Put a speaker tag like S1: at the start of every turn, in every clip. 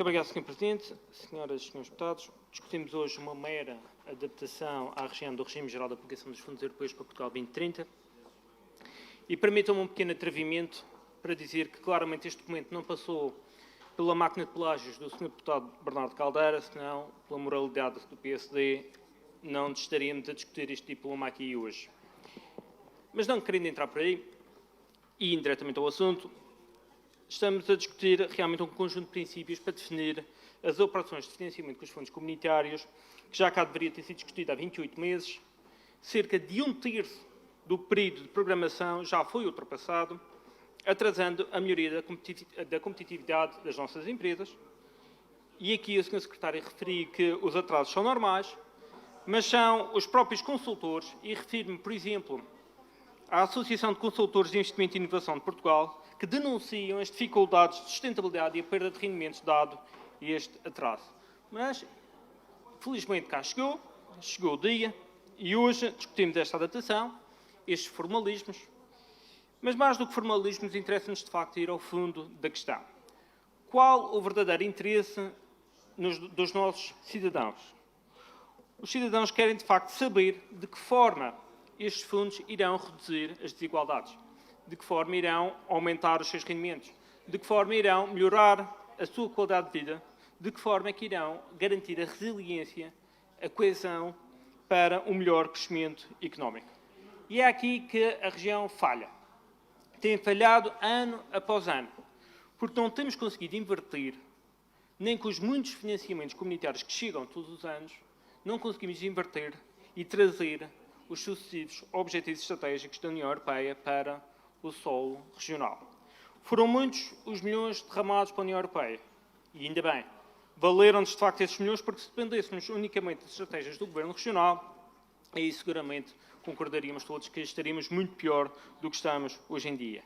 S1: Muito obrigado, Sr. Presidente. Senhoras e senhores deputados, discutimos hoje uma mera adaptação à região do regime geral de aplicação dos fundos europeus para Portugal 2030 e permitam-me um pequeno atrevimento para dizer que claramente este documento não passou pela máquina de pelágios do Sr. Deputado Bernardo Caldeira, senão pela moralidade do PSD não estaríamos a discutir este diploma aqui hoje. Mas não querendo entrar por aí, e indiretamente ao assunto, estamos a discutir realmente um conjunto de princípios para definir as operações de financiamento com os fundos comunitários, que já cá deveria ter sido discutido há 28 meses, cerca de 1/3 do período de programação já foi ultrapassado, atrasando a melhoria da competitividade das nossas empresas. E aqui o Sr. Secretário referiu que os atrasos são normais, mas são os próprios consultores, e refiro-me, por exemplo, à Associação de Consultores de Investimento e Inovação de Portugal, que denunciam as dificuldades de sustentabilidade e a perda de rendimentos dado este atraso. Mas, felizmente, cá chegou o dia, e hoje discutimos esta adaptação, estes formalismos, mas mais do que formalismos, interessa-nos de facto ir ao fundo da questão. Qual o verdadeiro interesse dos nossos cidadãos? Os cidadãos querem de facto saber de que forma estes fundos irão reduzir as desigualdades, de que forma irão aumentar os seus rendimentos, de que forma irão melhorar a sua qualidade de vida, de que forma é que irão garantir a resiliência, a coesão para um melhor crescimento económico. E é aqui que a região falha. Tem falhado ano após ano, porque não temos conseguido inverter, nem com os muitos financiamentos comunitários que chegam todos os anos, não conseguimos inverter e trazer os sucessivos objetivos estratégicos da União Europeia para o solo regional. Foram muitos os milhões derramados pela União Europeia, e ainda bem, valeram-nos de facto esses milhões, porque se dependêssemos unicamente das estratégias do Governo Regional, aí seguramente concordaríamos todos que estaríamos muito pior do que estamos hoje em dia.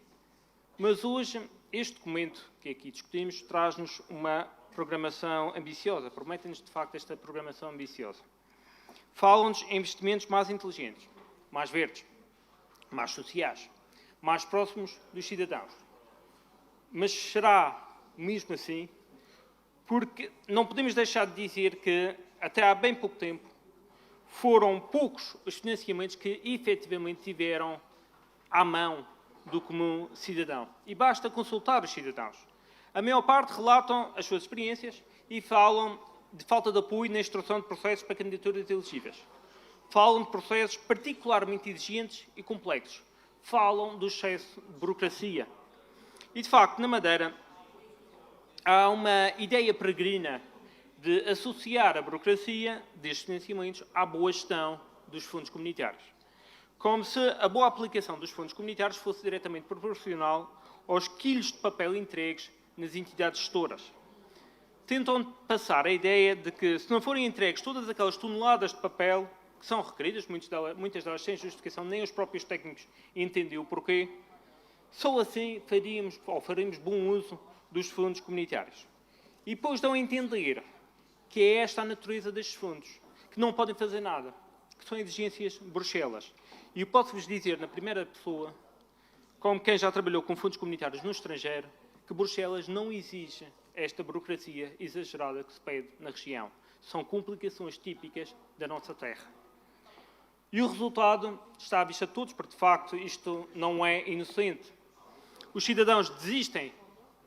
S1: Mas hoje, este documento que aqui discutimos traz-nos uma programação ambiciosa, promete-nos de facto esta programação ambiciosa. Falam-nos em investimentos mais inteligentes, mais verdes, mais sociais, mais próximos dos cidadãos. Mas será mesmo assim? Porque não podemos deixar de dizer que, até há bem pouco tempo, foram poucos os financiamentos que efetivamente tiveram à mão do comum cidadão. E basta consultar os cidadãos. A maior parte relatam as suas experiências e falam de falta de apoio na instrução de processos para candidaturas elegíveis. Falam de processos particularmente exigentes e complexos. Falam do excesso de burocracia. E, de facto, na Madeira, há uma ideia peregrina de associar a burocracia destes financiamentos à boa gestão dos fundos comunitários. Como se a boa aplicação dos fundos comunitários fosse diretamente proporcional aos quilos de papel entregues nas entidades gestoras. Tentam passar a ideia de que, se não forem entregues todas aquelas toneladas de papel que são requeridas, muitas delas sem justificação, nem os próprios técnicos entendem o porquê, só assim faremos bom uso dos fundos comunitários. E depois dão a entender que é esta a natureza destes fundos, que não podem fazer nada, que são exigências de Bruxelas. E eu posso-vos dizer, na primeira pessoa, como quem já trabalhou com fundos comunitários no estrangeiro, que Bruxelas não exige esta burocracia exagerada que se pede na região. São complicações típicas da nossa terra. E o resultado está à vista de todos, porque, de facto, isto não é inocente. Os cidadãos desistem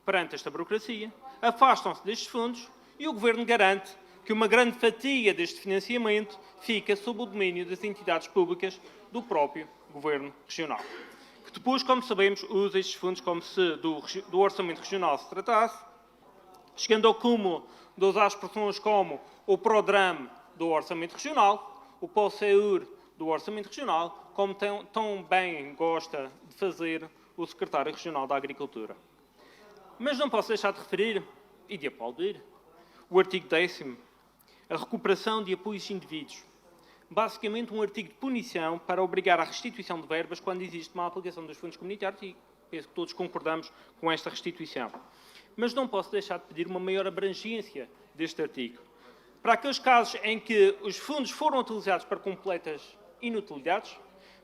S1: perante esta burocracia, afastam-se destes fundos e o Governo garante que uma grande fatia deste financiamento fica sob o domínio das entidades públicas do próprio Governo Regional, que depois, como sabemos, usa estes fundos como se do Orçamento Regional se tratasse, chegando ao cúmulo de usar expressões como o PRODRAM do Orçamento Regional, o POSEUR do Orçamento Regional, como tão bem gosta de fazer o Secretário Regional da Agricultura. Mas não posso deixar de referir e de aplaudir o artigo 10º, a recuperação de apoios de indivíduos. Basicamente um artigo de punição para obrigar à restituição de verbas quando existe má aplicação dos fundos comunitários, e penso que todos concordamos com esta restituição. Mas não posso deixar de pedir uma maior abrangência deste artigo. Para aqueles casos em que os fundos foram utilizados para completas inutilidades,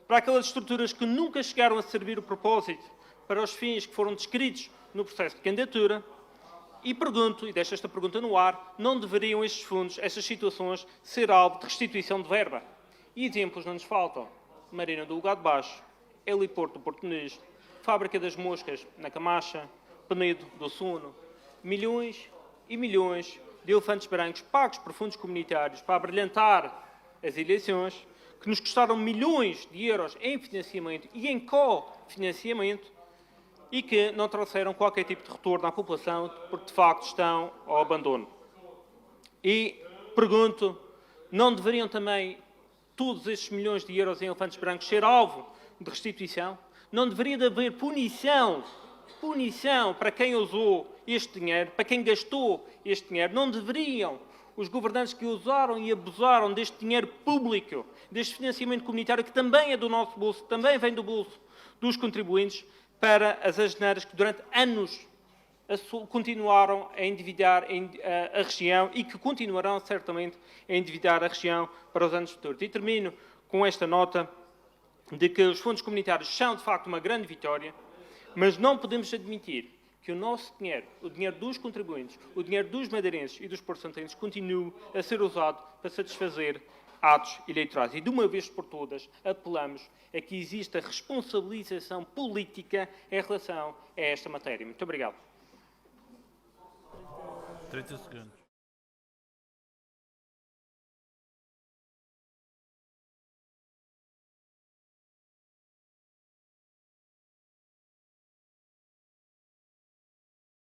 S1: para aquelas estruturas que nunca chegaram a servir o propósito para os fins que foram descritos no processo de candidatura, E pergunto, e deixo esta pergunta no ar, não deveriam estes fundos, estas situações, ser alvo de restituição de verba? E exemplos não nos faltam. Marina do Lugar de Baixo, Heliporto do Porto Muniz, Fábrica das Moscas na Camacha, Penedo do Sono, milhões e milhões de elefantes brancos pagos por fundos comunitários para brilhantar as eleições, que nos custaram milhões de euros em financiamento e em cofinanciamento e que não trouxeram qualquer tipo de retorno à população porque, de facto, estão ao abandono. E pergunto, não deveriam também todos estes milhões de euros em elefantes brancos ser alvo de restituição? Não deveria de haver punição para quem usou este dinheiro, para quem gastou este dinheiro? Não deveriam os governantes que usaram e abusaram deste dinheiro público, deste financiamento comunitário, que também é do nosso bolso, também vem do bolso dos contribuintes, para as asneiras que durante anos continuaram a endividar a região e que continuarão certamente a endividar a região para os anos futuros. E termino com esta nota de que os fundos comunitários são de facto uma grande vitória, mas não podemos admitir que o nosso dinheiro, o dinheiro dos contribuintes, o dinheiro dos madeirenses e dos porto-santenses continue a ser usado para satisfazer atos eleitorais. E de uma vez por todas apelamos a que exista responsabilização política em relação a esta matéria. Muito obrigado.
S2: 30 segundos.